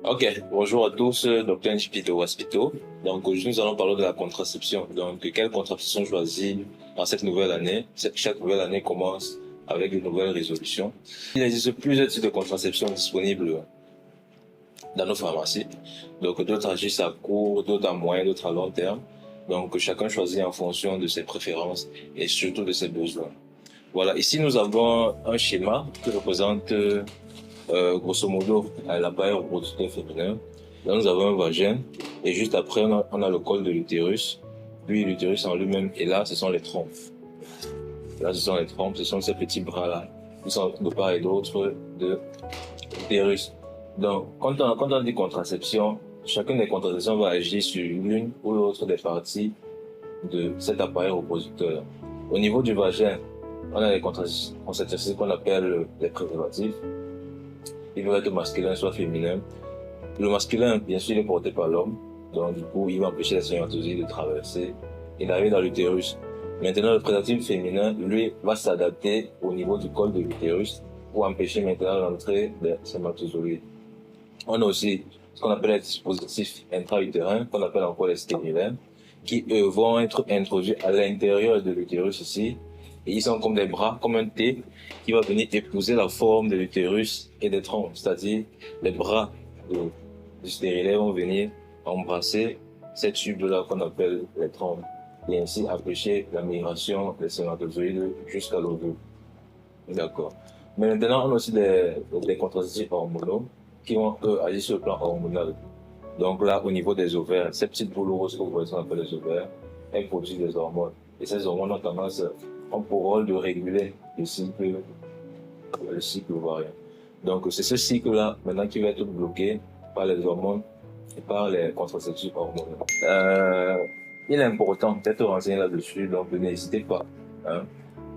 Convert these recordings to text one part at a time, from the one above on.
Ok, bonjour à tous, docteur Njipito Waspito. Donc aujourd'hui nous allons parler de la contraception. Donc quelle contraception choisir dans cette nouvelle année? Chaque nouvelle année commence avec de nouvelles résolutions. Il existe plusieurs types de contraception disponibles dans nos pharmacies. Donc d'autres agissent à court, d'autres à moyen, d'autres à long terme. Donc chacun choisit en fonction de ses préférences et surtout de ses besoins. Voilà, ici nous avons un schéma qui représente grosso modo l'appareil reproducteur féminin. Là nous avons un vagin et juste après on a le col de l'utérus. Puis l'utérus en lui-même, et là ce sont les trompes. Là ce sont les trompes, ce sont ces petits bras là qui sont de part et d'autre de l'utérus. Donc quand on dit contraception, chacune des contraceptions va agir sur l'une ou l'autre des parties de cet appareil reproducteur. Au niveau du vagin, on a les contraceptions qu'on appelle les préservatifs. Il doit être masculin, soit féminin. Le masculin, bien sûr, il est porté par l'homme. Donc, du coup, il va empêcher la spermatozoïde de traverser et d'arriver dans l'utérus. Maintenant, le préservatif féminin, lui, va s'adapter au niveau du col de l'utérus pour empêcher maintenant l'entrée des spermatozoïdes. On a aussi ce qu'on appelle les dispositifs intra-utérins, qu'on appelle encore les stérilins, qui, eux, vont être introduits à l'intérieur de l'utérus ici. Et ils sont comme des bras, comme un T, qui va venir épouser la forme de l'utérus et des trompes. C'est-à-dire, les bras du stérilet vont venir embrasser ces tubes-là qu'on appelle les trompes. Et ainsi empêcher la migration des spermatozoïdes jusqu'à l'ovule. D'accord. Mais maintenant, on a aussi des contraceptifs hormonaux qui vont, eux, agir sur le plan hormonal. Donc là, au niveau des ovaires, ces petites boules roses que vous voyez, qu'on appelle les ovaires, elles produisent des hormones. Et ces hormones ont pour rôle de réguler le cycle ovarien. Donc c'est ce cycle-là maintenant qui va être bloqué par les hormones et par les contraceptifs hormonaux. Il est important d'être renseigné là-dessus, donc n'hésitez pas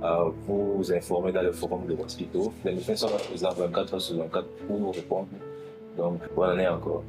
à vous informer dans les forums de l'hospital. Les médecins sont là 24 heures sur 24 pour vous répondre. Donc, bonne année encore.